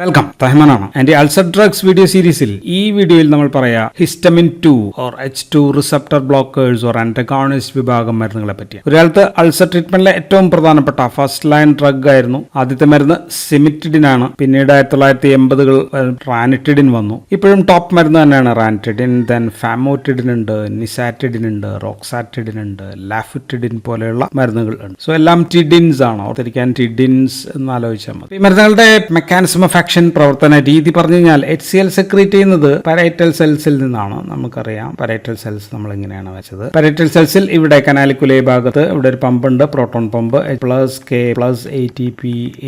Welcome, തഹ്മനാണ്. Anti ulcer drugs video സീരീസിൽ ഈ വീഡിയോയിൽ നമ്മൾ പറയാ histamine 2 or H2 receptor blockers or antagonist വിഭാഗം മരുന്നുകളെ പറ്റി. ഒരാൾക്ക് അൾസർ ട്രീറ്റ്മെന്റിലെ ഏറ്റവും പ്രധാനപ്പെട്ട ഫസ്റ്റ് ലൈൻ ഡ്രഗ് ആയിരുന്നു. ആദ്യത്തെ മരുന്ന് സിമിറ്റിഡിൻ ആണ്. പിന്നീട് 1980-കൾ റാനിറ്റിഡിൻ വന്നു. ഇപ്പോഴും ടോപ്പ് മരുന്ന് തന്നെയാണ് റാനിറ്റിഡിൻ. ദെൻ ഫാമോറ്റിഡിൻ ഉണ്ട്, നിസാറ്റിഡിൻ ഉണ്ട്, റോക്സാറ്റിഡിൻ ഉണ്ട്, ലാഫുറ്റിഡിൻ പോലെയുള്ള മരുന്നുകൾ ഉണ്ട്. സോ എല്ലാം ടിഡിൻസ് ആണ്. ഓർത്തിരിക്കാൻ ടിഡിൻസ് എന്ന് ആലോചിച്ചാൽ മതി. ഈ മരുന്നുകളുടെ മെക്കാനിസം ഓഫ് പ്രവർത്തന രീതി പറഞ്ഞു കഴിഞ്ഞാൽ HCl സെക്രീറ്റ് ചെയ്യുന്നത് പരൈറ്റൽ സെൽസിൽ നിന്നാണ്. നമുക്കറിയാം പരൈറ്റൽ സെൽസ് നമ്മൾ എങ്ങനെയാണ് വെച്ചത്. പരൈറ്റൽ സെൽസിൽ ഇവിടെ കനാലിക്കുലേ ഭാഗത്ത് ഇവിടെ ഒരു പമ്പ് ഉണ്ട്, പ്രോട്ടോൺ പമ്പ്. H+K+ATP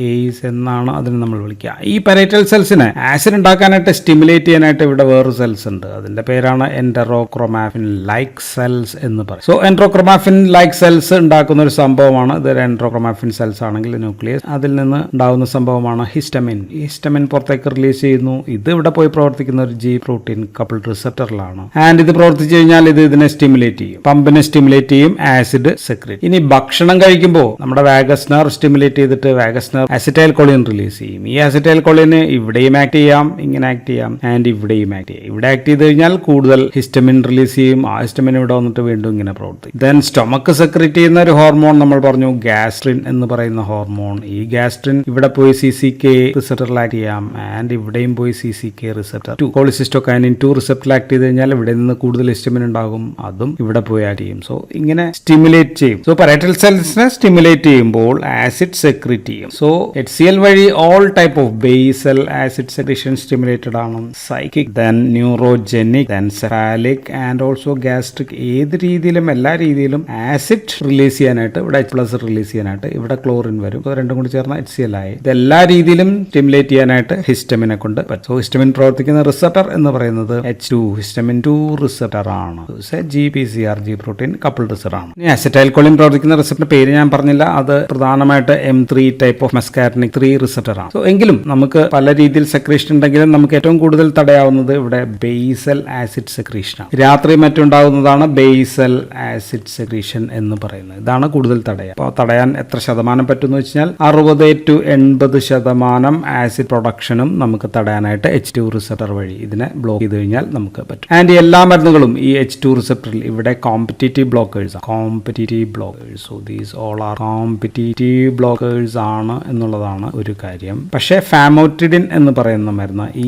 ACE എന്നാണ് അതിന് നമ്മൾ വിളിക്കുക. ഈ പരൈറ്റൽ സെൽസിനെ ആസിഡ് ഉണ്ടാക്കാനായിട്ട് സ്റ്റിമുലേറ്റ് ചെയ്യാനായിട്ട് ഇവിടെ വേറൊരു സെൽസ് ഉണ്ട്. അതിന്റെ പേരാണ് എൻഡറോക്രോമാഫിൻ ലൈക്ക് സെൽസ് എന്ന് പറയും. സോ എൻഡറോക്രോമാഫിൻ ലൈക്ക് സെൽസ് ഉണ്ടാക്കുന്ന ഒരു സംഭവമാണ്. ഇതൊരു എൻഡറോക്രോമാഫിൻ സെൽസ് ആണെങ്കിൽ ന്യൂക്ലിയസ്, അതിൽ നിന്ന് ഉണ്ടാകുന്ന സംഭവമാണ് ഹിസ്റ്റമിൻ. ഹിസ്റ്റമിൻ പുറത്തേക്ക് റിലീസ് ചെയ്യുന്നു. ഇത് ഇവിടെ പോയി പ്രവർത്തിക്കുന്ന ഒരു G പ്രോട്ടീൻ കപ്പിൾഡ് റിസപ്റ്ററിലാണ്. ആൻഡ് ഇത് പ്രവർത്തിച്ചു കഴിഞ്ഞാൽ ഇതിനെ സ്റ്റിമുലേറ്റ് ചെയ്യും, പമ്പിനെ സ്റ്റിമുലേറ്റ് ചെയ്യും, ആസിഡ് സെക്രീറ്റ്. ഇനി ഭക്ഷണം കഴിക്കുമ്പോൾ നമ്മുടെ വാഗസ് നെർവ് സ്റ്റിമുലേറ്റ് ചെയ്തിട്ട് vagus nerve acetyl choline release ചെയ്യും. ഈ അസിറ്റൈൽ കോളിന് ഇവിടെയും ആക്ട് ചെയ്യാം, ഇങ്ങനെ ആക്ട് ചെയ്യാം, ആൻഡ് ഇവിടെയും ആക്ട് ചെയ്യാം. ഇവിടെ ആക്ട് ചെയ്ത് കഴിഞ്ഞാൽ കൂടുതൽ ഹിസ്റ്റമിൻ റിലീസ് ചെയ്യും. ആ ഹിസ്റ്റമിൻ ഇവിടെ വന്നിട്ട് വീണ്ടും ഇങ്ങനെ പ്രവർത്തിക്കും. ദെൻ സ്റ്റൊമക്ക് സെക്രീറ്റ് ചെയ്യുന്ന ഒരു ഹോർമോൺ നമ്മൾ പറഞ്ഞു, ഗ്യാസ്ട്രിൻ എന്ന് പറയുന്ന ഹോർമോൺ. ഈ ഗ്യാസ്ട്രിൻ ഇവിടെ പോയി CCK റിസപ്റ്ററിൽ ആക്ട് ചെയ്യാം, ആൻഡ് ഇവിടെയും പോയി CCK റിസപ്റ്റർ 2 കോളിസിസ്റ്റോകൈനിൻ 2 റിസപ്റ്ററിൽ ആക്ട് ചെയ്ത് കഴിഞ്ഞാൽ ഇവിടെ നിന്ന് കൂടുതൽ ഹിസ്റ്റമിൻ ഉണ്ടാകും, അതും ഇവിടെ പോയി ആക്ട് ചെയ്യും. സോ ഇങ്ങനെ സ്റ്റിമുലേറ്റ് ചെയ്യും. സോ പരൈറ്റൽ സെൽസിനെ സ്റ്റിമുലേറ്റ് ചെയ്യുമ്പോൾ ആസിഡ് സെക്രീറ്റ് ചെയ്യും. സോ HCl വഴി all type of basal acid secretion stimulated ആണ്. Psychic, then neurogenic, then cephalic and also gastric. ഏത് രീതിയിലും എല്ലാ രീതിയിലും ആസിഡ് റിലീസ് ചെയ്യാനായിട്ട് ഇവിടെ H+ റിലീസ് ചെയ്യാനായിട്ട് ഇവിടെ ക്ലോറിൻ വരും. രണ്ടും കൂടി ചേർന്ന HCl ആയി. ഇതെല്ലാ രീതിയിലും സ്റ്റിമുലേറ്റ് ചെയ്യാനായിട്ട് ഹിസ്റ്റമിനെ കൊണ്ട് പറ്റും. സോ ഹിസ്റ്റമിൻ പ്രവർത്തിക്കുന്ന റിസപ്റ്റർ എന്ന് പറയുന്നത് H2 ഹിസ്റ്റമിൻ 2 റിസപ്റ്റർ ആണ്. GPCR G protein coupled receptor ആണ്. ഇനി അസിറ്റൈൽ കോളിൻ പ്രവർത്തിക്കുന്ന റിസപ്റ്ററിന്റെ പേര് ഞാൻ പറഞ്ഞില്ല. അത് പ്രധാനമായിട്ട് M3 ടൈപ്പ് ഓഫ് മെസ്കാരനിക് 3 റിസപ്റ്റർ ആണ്. സോ എങ്കിലും നമുക്ക് പല രീതിയിൽ സെക്രീഷൻ ഉണ്ടെങ്കിലും നമുക്ക് ഏറ്റവും കൂടുതൽ തടയാവുന്നത് ഇവിടെ ബേസൽ ആസിഡ് സെക്രീഷൻ ആണ്. രാത്രി മറ്റുണ്ടാകുന്നതാണ് ബേസൽ ആസിഡ് സെക്രീഷൻ എന്ന് പറയുന്നത്. ഇതാണ് കൂടുതൽ തടയാൻ. അപ്പോൾ തടയാൻ എത്ര ശതമാനം പറ്റുമെന്ന് വെച്ചാൽ 60-80% ആസിഡ് പ്രൊഡക്ഷനും നമുക്ക് തടയാനായിട്ട് H2 റിസപ്റ്റർ വഴി ഇതിനെ ബ്ലോക്ക് ചെയ്ത് കഴിഞ്ഞാൽ നമുക്ക് പറ്റും. ആൻഡ് എല്ലാ മരുന്നുകളും ഈ H2 റിസപ്റ്ററിൽ ഇവിടെ കോമ്പറ്റീറ്റീവ് ബ്ലോക്കേഴ്സ് ആണ്. Competitive blockers. So these all R competitive blockers ആണ് എന്നുള്ളതാണ് ഒരു കാര്യം. പക്ഷേ ഫാമോറ്റിഡിൻ എന്ന് പറയുന്ന മരുന്ന് ഈ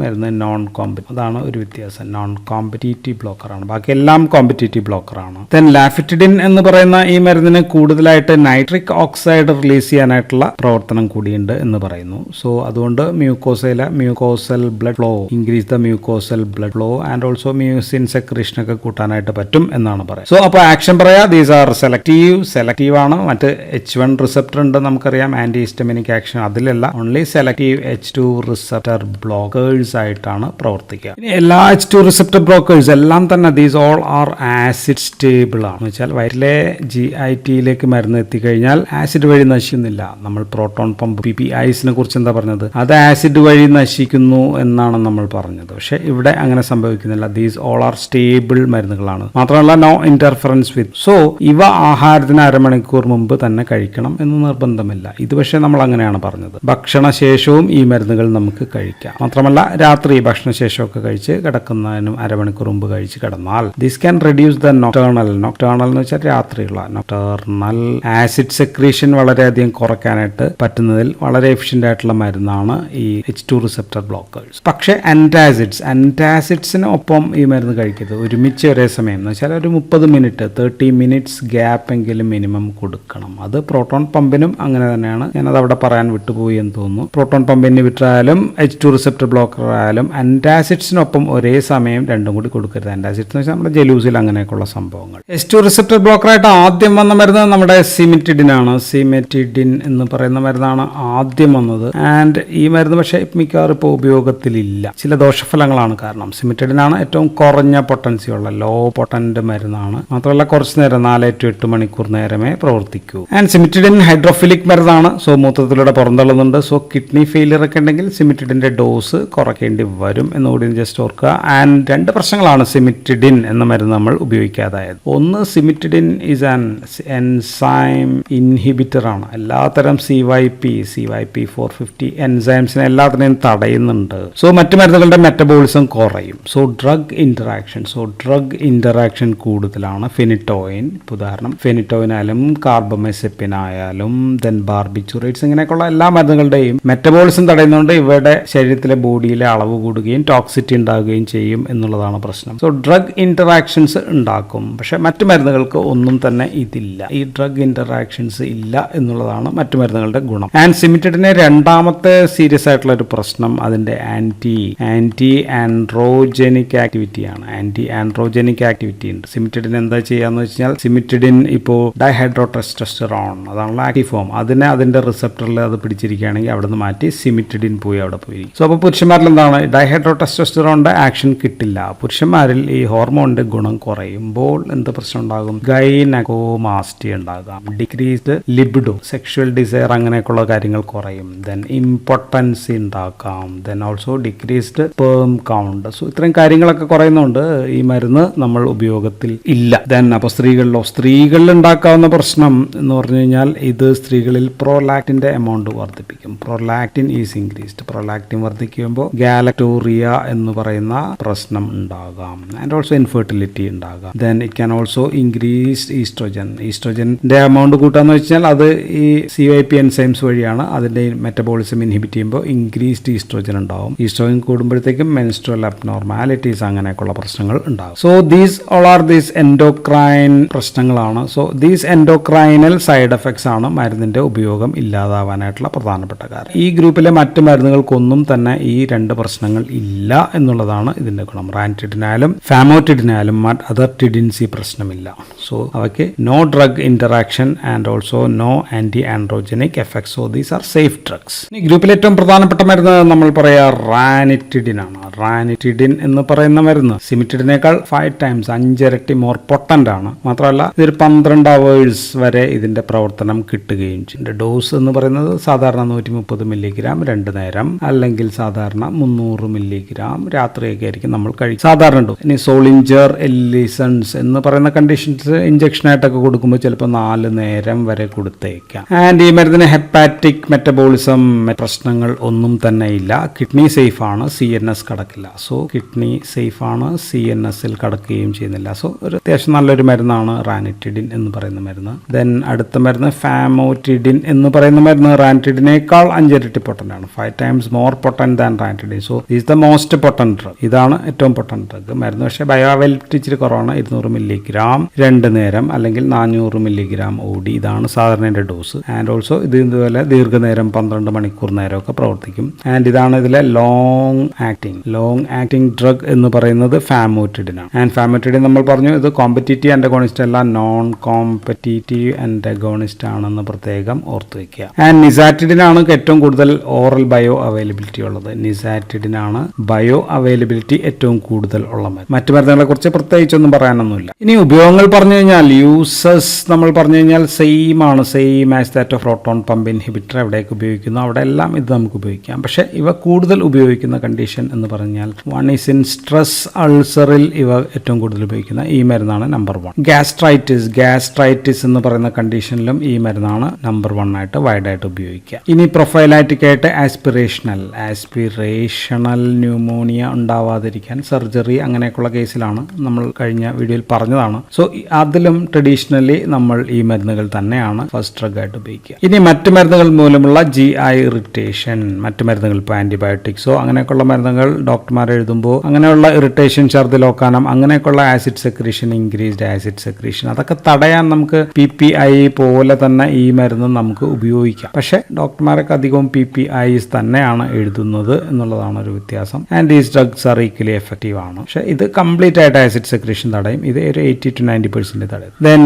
മരുന്ന് നോൺ കോമ്പറ്റീവ്. അതാണ് ഒരു വ്യത്യാസം. നോൺ കോമ്പറ്റീറ്റീവ് ബ്ലോക്കറാണ്. ബാക്കി എല്ലാം കോമ്പറ്റീറ്റീവ് ബ്ലോക്കറാണ്. ദെൻ ലാഫിറ്റിഡിൻ എന്ന് പറയുന്ന ഈ മരുന്നിന് കൂടുതലായിട്ട് നൈട്രിക് ഓക്സൈഡ് റിലീസ് ചെയ്യാനായിട്ടുള്ള പ്രവർത്തനം കൂടിയുണ്ട് എന്ന് പറയുന്നു. സോ അതുകൊണ്ട് mucosal blood flow, increase the mucosal blood flow and also mucin secretion ഒക്കെ കൂട്ടാനായിട്ട് പറ്റും എന്നാണ് പറയുന്നത്. സോ അപ്പോൾ ആക്ഷൻ പറയാ, ദീസ് ആർ സെലക്റ്റീവ് ആണ്. മറ്റ് H1 റിസപ്റ്റർ ഉണ്ട് നമുക്കറിയാം, ആന്റി ഹിസ്റ്റമിനിക് ആക്ഷൻ. അതിലല്ല, only selective H2 receptor blockers ആയിട്ടാണ് പ്രവർത്തിക്കുക. ഇനി എല്ലാ H2 റിസപ്റ്റർ ബ്ലോക്കേഴ്സ് എല്ലാം തന്നെ these all are acid stable ആണ്. എന്ന് വെച്ചാൽ വയറ്റിലെ GIT-യിലേക്ക് മരുന്ന് എത്തിക്കഴിഞ്ഞാൽ ആസിഡ് വഴി നശിക്കുന്നില്ല. നമ്മൾ പ്രോട്ടോൺ പമ്പ് PPIs-നെ കുറിച്ച് എന്താ പറഞ്ഞത്? അത് ആസിഡ് വഴി നശിക്കുന്നു എന്നാണ് നമ്മൾ പറഞ്ഞത്. പക്ഷെ ഇവിടെ അങ്ങനെ സംഭവിക്കുന്നില്ല. ദീസ് ഓൾ ആർ സ്റ്റേബിൾ മരുന്നുകളാണ്. മാത്രമല്ല നോ ഇന്റർഫറൻസ് വിത്ത്. സോ ഇവ ആഹാരത്തിന് അരമണിക്കൂർ മുമ്പ് തന്നെ കഴിക്കണം എന്ന് നിർബന്ധമില്ല. ഇത് പക്ഷേ നമ്മൾ അങ്ങനെയാണ് പറഞ്ഞത്. ഭക്ഷണശേഷവും ഈ മരുന്നുകൾ നമുക്ക് കഴിക്കാം. മാത്രമല്ല രാത്രി ഭക്ഷണശേഷമൊക്കെ കഴിച്ച് കിടക്കുന്നതിനും അരമണിക്കൂർ മുമ്പ് കഴിച്ച് കിടന്നാൽ this can reduce the nocturnal എന്ന് വെച്ചാൽ രാത്രിയുള്ള നോക്ടേണൽ ആസിഡ് സെക്രീഷൻ വളരെയധികം കുറയ്ക്കാനായിട്ട് പറ്റുന്നതിൽ വളരെ എഫിഷ്യന്റ് ആയിട്ടുള്ള മരുന്നാണ് ഈ H2 റിസപ്റ്റർ ബ്ലോക്കേഴ്സ്. പക്ഷേ ആന്റാസിഡ്സിന് ഒപ്പം ഈ മരുന്ന് കഴിക്കരുത്. ഒരുമിച്ച് ഒരേ സമയം എന്ന് വെച്ചാൽ ഒരു 30 മിനിറ്റ്സ് ഗ്യാപ്പ് എങ്കിലും മിനിമം കൊടുക്കണം. അത് പ്രോട്ടോൺ പമ്പിനും അങ്ങനെ തന്നെയാണ്. ഞാനത് അവിടെ പറയാൻ വിട്ടുപോയി എന്ന് തോന്നുന്നു. പ്രോട്ടോൺ പമ്പ് ഇൻഹിബിറ്റർ ആയാലും H2 റിസപ്റ്റർ ബ്ലോക്കർ ആയാലും ആന്റാസിഡ്സിനൊപ്പം ഒരേ സമയം രണ്ടും കൂടി കൊടുക്കരുത്. ആന്റാസിഡ്സ് എന്ന് വെച്ചാൽ നമ്മുടെ ജലൂസിൽ അങ്ങനെയൊക്കെയുള്ള സംഭവങ്ങൾ. H2 റിസപ്റ്റർ ബ്ലോക്കറായിട്ട് ആദ്യം വന്ന മരുന്ന് നമ്മുടെ സിമിറ്റിഡിൻ ആണ്. സിമിറ്റിഡിൻ എന്ന് പറയുന്ന മരുന്നാണ് ആദ്യം വന്നത്. ആൻഡ് ഈ മരുന്ന് പക്ഷേ മിക്കവാറും ഇപ്പോൾ ഉപയോഗത്തിലില്ല. ചില ദോഷഫലങ്ങളാണ് കാരണം. സിമിറ്റിഡിൻ ആണ് ഏറ്റവും കുറഞ്ഞ പൊട്ടൻസി ഉള്ള ലോ പൊട്ടന്റ് മരുന്നാണ്. മാത്രമല്ല കുറച്ച് നേരം 4 to 8 മണിക്കൂർ നേരമേ പ്രവർത്തിക്കൂ. ആൻഡ് സിമിറ്റിഡിൻ ഹൈഡ്രോഫിലിക് മരുന്നാണ്. സോ മൂത്രത്തിലൂടെ പുറന്തള്ളുന്നുണ്ട്. സോ കിഡ്നി ഫെയിലിയർ ഒക്കെ ഉണ്ടെങ്കിൽ സിമിറ്റിഡിന്റെ ഡോസ് കുറയ്ക്കേണ്ടി വരും എന്നുകൂടി ജസ്റ്റ് ഓർക്കുക. ആൻഡ് 2 പ്രശ്നങ്ങളാണ് സിമിറ്റിഡിൻ എന്ന മരുന്ന് നമ്മൾ ഉപയോഗിക്കാതായത്. ഒന്ന്, സിമിറ്റിഡിൻ ഈസ് ആൻ എൻസൈം ഇൻഹിബിറ്റർ ആണ്. എല്ലാത്തരം CYP 450 ആക്ടിവിറ്റി, എൻസൈംസിനെ എല്ലാത്തിനെയും തടയുന്നുണ്ട്. സോ മറ്റു മരുന്നുകളുടെ മെറ്റബോളിസം കുറയും. സോ ഡ്രഗ് ഇന്ററാക്ഷൻ കൂടുതലാണ്. ഫെനിറ്റോയിൻ, ഉദാഹരണം ഫെനിറ്റോയിൻ ആയാലും കാർബമൈസെപ്പിൻ ആയാലും ദെൻ ബാർബിറ്റുറേറ്റ്സ്, ഇങ്ങനെയൊക്കെയുള്ള എല്ലാ മരുന്നുകളുടെയും മെറ്റബോളിസം തടയുന്നതുകൊണ്ട് ഇവയുടെ ശരീരത്തിലെ ബോഡിയിലെ അളവ് കൂടുകയും ടോക്സിറ്റി ഉണ്ടാകുകയും ചെയ്യും എന്നുള്ളതാണ് പ്രശ്നം. സോ ഡ്രഗ് ഇന്ററാക്ഷൻസ് ഉണ്ടാക്കും, പക്ഷെ മറ്റു മരുന്നുകൾക്ക് ഒന്നും തന്നെ ഇതില്ല. ഈ ഡ്രഗ് ഇന്ററാക്ഷൻസ് ഇല്ല എന്നുള്ളതാണ് മറ്റു മരുന്നുകളുടെ ഗുണം. ആൻഡ് സിമിറ്റഡിന്റെ രണ്ടാമത്തെ സീരിയസ് ആയിട്ടുള്ള ഒരു പ്രശ്നം അതിന്റെ ആന്റി ആൻഡ്രോജനിക് ആക്ടിവിറ്റിയാണ്. ആന്റി ആൻഡ്രോജനിക് ആക്ടിവിറ്റി ഉണ്ട്. സിമിറ്റഡിൻ എന്താ ചെയ്യാന്ന് വെച്ചാൽ, സിമിറ്റഡിൻ ഇപ്പോൾ ഡൈഹൈഡ്രോടെസ്റ്റോസ്റ്ററോൺ അതാണല്ലോ ആക്റ്റീവ് ഫോം, അതിനെ അതിന്റെ റിസപ്റ്ററിൽ അത് പിടിച്ചിരിക്കുകയാണെങ്കിൽ അവിടെ നിന്ന് മാറ്റി സിമിറ്റഡിൻ പോയി അവിടെ പോയി. സോ അപ്പോൾ പുരുഷന്മാരിൽ എന്താണ്, ഡൈഹൈഡ്രോടെസ്റ്റോസ്റ്ററോണിന്റെ ആക്ഷൻ കിട്ടില്ല. പുരുഷന്മാരിൽ ഈ ഹോർമോണിന്റെ ഗുണം കുറയുമ്പോൾ എന്ത് പ്രശ്നം ഉണ്ടാകും, ഗൈനക്കോമാസ്റ്റി ഉണ്ടാകാം, ഡിക്രീസ്ഡ് ലിബിഡോ, സെക്ഷുവൽ ഡിസയർ, അങ്ങനെയൊക്കെയുള്ള കാര്യങ്ങൾ കുറയും. ദെൻ ഇംപൊട്ടൻസി ഉണ്ടാക്കാം, then also decreased sperm count. So ഇത്രയും കാര്യങ്ങളൊക്കെ കുറയുന്നുണ്ട് ഈ മരുന്ന് നമ്മൾ ഉപയോഗത്തിൽ ഇല്ല. ദെൻ അപ്പോൾ സ്ത്രീകളിൽ ഉണ്ടാക്കാവുന്ന പ്രശ്നം എന്ന് പറഞ്ഞു കഴിഞ്ഞാൽ ഇത് സ്ത്രീകളിൽ പ്രോലാക്റ്റിന്റെ എമൗണ്ട് വർദ്ധിപ്പിക്കും. Prolactin is increased. പ്രോലാക്റ്റിൻ വർദ്ധിക്കുമ്പോൾ ഗാലക്ടോറിയ എന്ന് പറയുന്ന പ്രശ്നം ഉണ്ടാകാം. ആൻഡ് ഓൾസോ ഇൻഫെർട്ടിലിറ്റി ഉണ്ടാകാം. Then it can also increase ഈസ്ട്രോജന്റെ എമൗണ്ട് കൂട്ടാന്ന് വെച്ചാൽ അത് ഈ CYP എൻസൈംസ് വഴിയാണ് അതിന്റെ മെറ്റബോളിസം ഇൻഹിബിറ്റ് ചെയ്യുമ്പോൾ ഇൻക്രീസ്ഡ് ഈസ്ട്രോജൻ ഉണ്ടാവും. ഈസ്ട്രോജൻ കൂടുമ്പോഴത്തേക്കും മെൻസ്ട്രുവൽ അബ്നോർമാലിറ്റീസ് അങ്ങനെയൊക്കെയുള്ള പ്രശ്നങ്ങൾ ഉണ്ടാകും. So these all are these endocrine പ്രശ്നങ്ങളാണ്. So these endocrinal side effects ആണ് മരുന്നിന്റെ ഉപയോഗം ഇല്ലാതാവാനായിട്ടുള്ള പ്രധാനപ്പെട്ട കാരണം. ഈ ഗ്രൂപ്പിലെ മറ്റ് മരുന്നുകൾക്കൊന്നും തന്നെ ഈ രണ്ട് പ്രശ്നങ്ങൾ ഇല്ല എന്നുള്ളതാണ് ഇതിന്റെ ഗുണം. റാനിറ്റിഡിനായാലും ഫാമോറ്റിഡിനായാലും അതർ ടിഡിൻസി പ്രശ്നമില്ല. സോ അവയ്ക്ക് no drug interaction and also no anti androgenic effects. So these are safe drugs. ഈ ഗ്രൂപ്പിൽ ഏറ്റവും പ്രധാനപ്പെട്ട മരുന്ന് നമ്മൾ പറയാ റാനിറ്റിഡിൻ ആണ്. റാനിറ്റിഡിൻ എന്ന് പറയുന്ന മരുന്ന് സിമിറ്റിഡിനേക്കാൾ 5 times 5 ഇരട്ടി മോർ പൊട്ടന്റ് ആണ്. മാത്രമല്ല ഇതൊരു 12 hours വരെ ഇതിന്റെ പ്രവർത്തനം കിട്ടുകയും ചെയ്യും. ഡോസ് എന്ന് പറയുന്നത് സാധാരണ 130 milligram 2 നേരം, അല്ലെങ്കിൽ സാധാരണ 300 milligram രാത്രിയൊക്കെ ആയിരിക്കും നമ്മൾ കഴിക്കും സാധാരണ ഡോസ്. ഇനി സോളിഞ്ചർ എല്ലിസൺസ് എന്ന് പറയുന്ന കണ്ടീഷൻസ് ഇഞ്ചക്ഷൻ ആയിട്ടൊക്കെ കൊടുക്കുമ്പോൾ ചിലപ്പോൾ 4 നേരം വരെ കൊടുത്തേക്കാം. ആൻഡ് ഈ മരുന്നിന് ഹെപ്പാറ്റിക് മെറ്റബോളിസം പ്രശ്നങ്ങൾ ഒന്നും തന്നെ ഇല്ല. കിഡ്നി സേഫ് ആണ്, CNS കടക്കില്ല. സോ കിഡ്നി സേഫ് ആണ്, CNSൽ കടക്കുകയും ചെയ്യുന്നില്ല. സോ ഒരു അത്യാവശ്യം നല്ലൊരു മരുന്നാണ് റാനിറ്റിഡിൻ എന്ന് പറയുന്ന മരുന്ന്. ദെൻ അടുത്ത മരുന്ന് ഫാമോറ്റിഡിൻ എന്ന് പറയുന്ന മരുന്ന് റാനിറ്റിഡിനേക്കാൾ 5 ഇരട്ടി പൊട്ടന്റ് ആണ്. 5 times more potent than ranitidine. So is the most potent drug. ഇതാണ് ഏറ്റവും പൊട്ടന്റ് ഡ്രഗ് മരുന്ന്. പക്ഷേ ബയോഅവൈലബിലിറ്റി ഇച്ചിരി കുറവാണ്. 200 milligram 2 നേരം, അല്ലെങ്കിൽ 400 milligram OD. ഇതാണ് സാധാരണ ഡോസ്. ആൻഡ് ഓൾസോ ഇത് ഇതുപോലെ ദീർഘനേരം 12 മണിക്കൂർ നേരമൊക്കെ പ്രവർത്തിക്കും. ആൻഡ് ഇതാണ് ഇതിലെ ലോങ് ആക്ടിങ് ഡ്രഗ് എന്ന് പറയുന്നത് ഫാമോറ്റിഡിൻ ആണ്. ആൻഡ് ഫാമോറ്റിഡിൻ നമ്മൾ പറഞ്ഞു ഇത് കോമ്പറ്റീറ്റീവ് ആന്റഗോണിസ്റ്റ് അല്ല, നോൺ കോമ്പറ്റീറ്റീവ് ആന്റഗോണിസ്റ്റ് ആണെന്ന് പ്രത്യേകം ഓർത്തു വെക്കുക. ആൻഡ് നിസാറ്റിഡിൻ ആണ് ഏറ്റവും കൂടുതൽ ഓറൽ ബയോ അവൈലബിലിറ്റി ഉള്ളത്. നിസാറ്റിഡിൻ ആണ് ബയോ അവൈലബിലിറ്റി ഏറ്റവും കൂടുതൽ ഉള്ള മരുന്ന്. മറ്റു മരുന്നുകളെ കുറിച്ച് പ്രത്യേകിച്ചൊന്നും പറയാനൊന്നുമില്ല. ഇനി ഉപയോഗങ്ങൾ പറഞ്ഞു കഴിഞ്ഞാൽ യൂസസ് നമ്മൾ പറഞ്ഞു കഴിഞ്ഞാൽ same as that of proton pump inhibitor. എവിടെയൊക്കെ ഉപയോഗിക്കുന്നു അവിടെ എല്ലാം ഇത് നമുക്ക് ഉപയോഗിക്കാം. പക്ഷെ ഇവ കൂടുതൽ ഉപയോഗിക്കുന്ന കണ്ടീഷൻ എന്ന് പറഞ്ഞാൽ 1 is in സ്ട്രെസ് അൾസറിൽ ഇവ ഏറ്റവും കൂടുതൽ ഉപയോഗിക്കുന്ന ഈ മരുന്നാണ് നമ്പർ 1. ഗ്യാസ്ട്രൈറ്റിസ് എന്ന് പറയുന്ന കണ്ടീഷനിലും ഈ മരുന്നാണ് നമ്പർ 1 ആയിട്ട് വൈഡായിട്ട് ഉപയോഗിക്കുക. ഇനി പ്രൊഫൈലാറ്റിക് ആയിട്ട് ആസ്പിറേഷണൽ ന്യൂമോണിയ ഉണ്ടാവാതിരിക്കാൻ സർജറി അങ്ങനെയൊക്കെയുള്ള കേസിലാണ് നമ്മൾ കഴിഞ്ഞ വീഡിയോയിൽ പറഞ്ഞതാണ്. സോ അതിലും ട്രഡീഷണലി നമ്മൾ ഈ മരുന്നുകൾ തന്നെയാണ് ഫസ്റ്റ് ഡ്രഗ് ആയിട്ട് ഉപയോഗിക്കുക. ഇനി മറ്റു മരുന്നുകൾ മൂലമുള്ള GI ഇറിറ്റേഷൻ, മറ്റു മരുന്നുകൾ ഇപ്പോൾ ആന്റിബയോട്ടിക്സോ അങ്ങനെയൊക്കെയുള്ള മരുന്നുകൾ ഡോക്ടർമാർ എഴുതുമ്പോൾ അങ്ങനെയുള്ള ഇറിറ്റേഷൻ, ഛർദ്ദിലോക്കാനം, അങ്ങനെയൊക്കെയുള്ള acid secretion, increased acid secretion, അതൊക്കെ തടയാൻ നമുക്ക് PPI പോലെ തന്നെ ഈ മരുന്ന് നമുക്ക് ഉപയോഗിക്കാം. പക്ഷേ ഡോക്ടർമാരൊക്കെ അധികവും PPIs തന്നെയാണ് എഴുതുന്നത് എന്നുള്ളതാണ് ഒരു വ്യത്യാസം. And these drugs are equally effective ആണ്. പക്ഷേ ഇത് കംപ്ലീറ്റ് ആയിട്ട് ആസിഡ് സെക്രീഷൻ തടയും. ഇത് ഒരു 80 to 90% തടയും. ദെൻ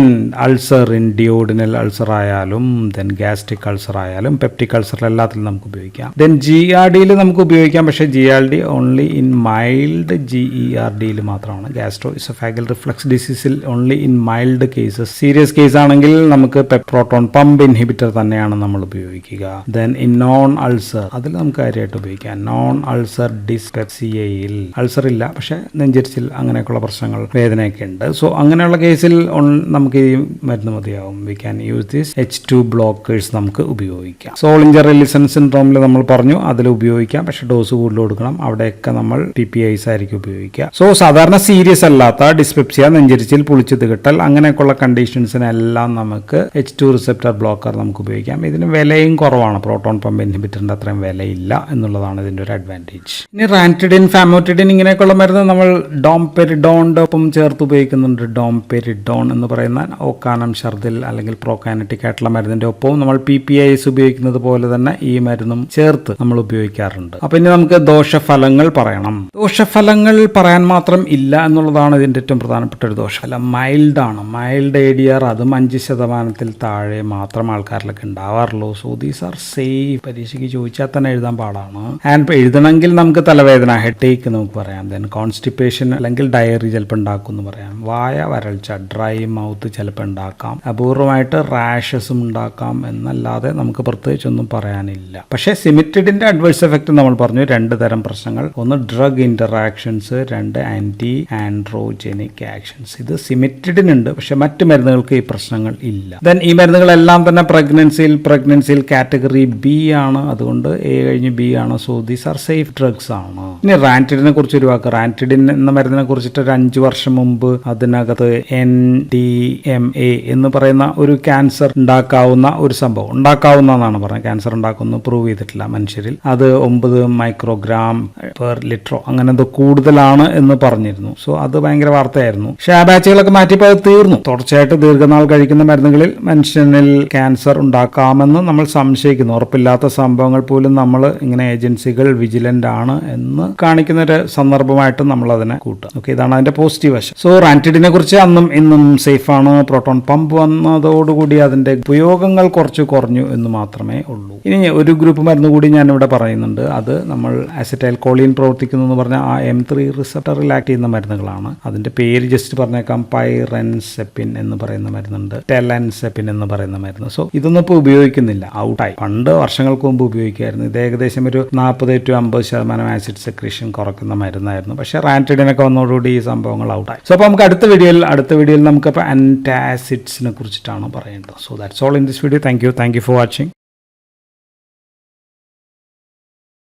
അൾസർ, ഡിയോഡിനൽ അൾസർ ആയാലും, ദെൻ ഗ്യാസ്ട്രിക് അൾസർ ആയാലും, പെപ്റ്റിക് അൾസർ എല്ലാത്തിലും നമുക്ക് ഉപയോഗിക്കാം. ദെൻ GERDയിൽ നമുക്ക് ഉപയോഗിക്കാം. പക്ഷേ GERD ഓൺലി ഇൻ മൈൽഡ്, GERDയിൽ മാത്രമാണ്. ഗ്യാസ്ട്രോ ഇസോഫാഗൽ റിഫ്ലക്സ് ഡിസീസിൽ only in mild cases. Serious case ആണെങ്കിൽ നമുക്ക് പ്രോട്ടോൺ പമ്പ് ഇൻഹിബിറ്റർ തന്നെയാണ് നമ്മൾ ഉപയോഗിക്കുക. ദെൻ ഇൻ നോൺ അൾസർ അതിൽ നമുക്ക് കാര്യമായിട്ട് ഉപയോഗിക്കാം. നോൺ അൾസർ ഡിസ്പെപ്സിയയിൽ അൾസർ ഇല്ല, പക്ഷെ നെഞ്ചരിച്ചിൽ അങ്ങനെയൊക്കെയുള്ള പ്രശ്നങ്ങൾ, വേദനയൊക്കെ ഉണ്ട്. സോ അങ്ങനെയുള്ള കേസിൽ എമർജൻസിയിൽ നമുക്ക് ഈ മരുന്ന് മതിയാവും. We can use this H2 blockers നമുക്ക് ഉപയോഗിക്കാം. സോളിഞ്ചർ എല്ലിസൺ സിൻഡ്രോമിൽ നമ്മൾ പറഞ്ഞു അതിൽ ഉപയോഗിക്കാം, പക്ഷെ ഡോസ് കൂടുതൽ കൊടുക്കണം. അവിടെയൊക്കെ നമ്മൾ PPIs ആയിരിക്കും ഉപയോഗിക്കുക. സോ സാധാരണ സീരിയസ് അല്ലാത്ത ഡിസ്പെപ്സിയ, നെഞ്ചരിച്ചിൽ, പുളിച്ചു തികട്ടൽ അങ്ങനെയൊക്കെയുള്ള കണ്ടീഷൻസിനെല്ലാം നമുക്ക് H2 റിസപ്റ്റർ ബ്ലോക്കർ നമുക്ക് ഉപയോഗിക്കാം. ഇതിന് വിലയും കുറവാണ്. പ്രോട്ടോൺ പമ്പ് ഇൻഹിബിറ്ററിന്റെ അത്രയും വിലയില്ല എന്നുള്ളതാണ് ഇതിന്റെ ഒരു അഡ്വാൻറ്റേജ്. ഇനി റാൻറ്റിഡിൻ, ഫാമോറ്റിഡിൻ ഇങ്ങനെയൊക്കെയുള്ള മരുന്ന് നമ്മൾ ഡോംപെരിഡോണിന്റെ ഒപ്പം ചേർത്ത് ഉപയോഗിക്കുന്നുണ്ട്. ഡോംപെരിഡോൺ എന്ന് പറയുന്ന ഓക്കാനം, ഛർദിൽ അല്ലെങ്കിൽ പ്രോകാനറ്റിക് ആയിട്ടുള്ള മരുന്നിന്റെ ഒപ്പവും നമ്മൾ PPIs ഉപയോഗിക്കുന്നത് പോലെ തന്നെ ഈ മരുന്നും ചേർത്ത് നമ്മൾ ഉപയോഗിക്കാറുണ്ട്. അപ്പൊ ഇനി നമുക്ക് ദോഷഫലങ്ങൾ പറയണം. ദോഷഫലങ്ങൾ പറയാൻ മാത്രം ഇല്ല എന്നുള്ളതാണ് ഇതിന്റെ ഏറ്റവും പ്രധാനപ്പെട്ട ഒരു ദോഷഫലം. മൈൽഡ് ആണ്. മൈൽഡ് ADR, അതും 5% താഴെ മാത്രം ആൾക്കാരിലൊക്കെ ഉണ്ടാവാറുള്ളൂ. So these are safe. പരീക്ഷയ്ക്ക് ചോദിച്ചാൽ തന്നെ എഴുതാൻ പാടാണ്. ആൻഡ് എഴുതണമെങ്കിൽ നമുക്ക് തലവേദന, ഹെഡേക്ക് നമുക്ക് പറയാം. ദെൻ കോൺസ്റ്റിപ്പേഷൻ അല്ലെങ്കിൽ ഡയറി ചിലപ്പോൾ ഉണ്ടാക്കും എന്ന് പറയാം. വായ വരൾച്ച, ഡ്രൈ മൗത്ത് ചിലപ്പോൾ ഉണ്ടാക്കാം. അപൂർവമായിട്ട് റാഷസും ഉണ്ടാക്കാം എന്നല്ലാതെ നമുക്ക് പ്രത്യേകിച്ചൊന്നും പറയാനില്ല. പക്ഷേ സിമിറ്റിഡിന്റെ അഡ്വേഴ്സ് എഫക്റ്റ് നമ്മൾ പറഞ്ഞു. 2 തരം പ്രശ്നങ്ങൾ. ഒന്ന് drug interactions, 2 anti androgenic actions. ഇത് സിമിറ്റിഡിനുണ്ട്, പക്ഷെ മറ്റു മരുന്നുകൾക്ക് ഈ പ്രശ്നങ്ങൾ ഇല്ല. ദെൻ ഈ മരുന്നുകളെല്ലാം തന്നെ പ്രഗ്നൻസിയിൽ കാറ്റഗറി B ആണ്. അതുകൊണ്ട് A കഴിഞ്ഞ് B ആണ്. So these are safe drugs ആണ്. ഇനി റാൻറ്റിഡിനെ കുറിച്ച് ഒരു വാക്ക്. റാൻറ്റിഡിൻ എന്ന മരുന്നിനെ കുറിച്ചിട്ട് ഒരു 5 വർഷം മുമ്പ് അതിനകത്ത് NDMA എന്ന് പറയുന്ന ഒരു ക്യാൻസർ ഉണ്ടാക്കാവുന്ന ഒരു സംഭവം, ഉണ്ടാക്കാവുന്നതാണ് പറഞ്ഞത്. ക്യാൻസർ ഉണ്ടാക്കുന്നത് പ്രൂവ് ചെയ്തിട്ടില്ല മനുഷ്യരിൽ. അത് 9 മൈക്രോഗ്രാം പെർ ലിറ്ററോ അങ്ങനെ എന്തോ കൂടുതലാണ് എന്ന് പറഞ്ഞിരുന്നു. സോ അത് ഭയങ്കര വാർത്തയായിരുന്നു. പക്ഷെ ആ ബാച്ചുകളൊക്കെ മാറ്റിയപ്പോൾ അത് തീർന്നു. തുടർച്ചയായിട്ട് ദീർഘനാൾ കഴിക്കുന്ന മരുന്നുകളിൽ മനുഷ്യനിൽ ക്യാൻസർ ഉണ്ടാക്കാമെന്ന് നമ്മൾ സംശയിക്കുന്നു. ഉറപ്പില്ലാത്ത സംഭവങ്ങൾ പോലും നമ്മൾ ഇങ്ങനെ ഏജൻസികൾ വിജിലന്റ് ആണ് എന്ന് കാണിക്കുന്ന ഒരു സന്ദർഭമായിട്ട് നമ്മൾ അതിനെ കൂട്ടുക. ഓക്കെ, ഇതാണ് അതിന്റെ പോസിറ്റീവ് വശം. സോ റാൻറ്റിഡിനെ കുറിച്ച് അന്നും ഇന്നും സേഫ് ആണ്. പ്രോട്ടോൺ പമ്പ് വന്നതോടുകൂടി അതിന്റെ ഉപയോഗങ്ങൾ കുറച്ച് കുറഞ്ഞു എന്ന് മാത്രമേ ഉള്ളൂ. ഇനി ഒരു ഗ്രൂപ്പ് മരുന്ന് കൂടി ഞാൻ ഇവിടെ പറയുന്നുണ്ട്. അത് നമ്മൾ അസറ്റൈൽ കോളിൻ പ്രവർത്തിക്കുന്നു എന്ന് പറഞ്ഞാൽ ആ M3 റിസപ്റ്ററിൽ ആക്ട് ചെയ്യുന്ന മരുന്നുകളാണ്. അതിന്റെ പേര് ജസ്റ്റ് പറഞ്ഞേക്കാം. പൈറൻസെപ്പിൻ എന്ന് പറയുന്ന മരുന്നുണ്ട്, ടെലൻസെപ്പിൻ എന്ന് പറയുന്ന മരുന്ന്. സോ ഇതൊന്നും ഇപ്പോൾ ഉപയോഗിക്കുന്നില്ല, ഔട്ടായി. പണ്ട് വർഷങ്ങൾക്ക് മുമ്പ് ഉപയോഗിക്കുമായിരുന്നു. ഇത് ഏകദേശം ഒരു 40-50% ആസിഡ് സെക്രീഷൻ കുറയ്ക്കുന്ന മരുന്നായിരുന്നു. പക്ഷേ റാൻറ്റിഡിനൊക്കെ വന്നതോടുകൂടി ഈ സംഭവങ്ങൾ ഔട്ടായി. സോ അപ്പോൾ നമുക്ക് അടുത്ത വീഡിയോയിൽ നമുക്കപ്പോൾ ആന്റാസിഡ്സിനെ കുറിച്ചിട്ടാണ് പറയേണ്ടത്. So that's all in this video. Thank you for watching.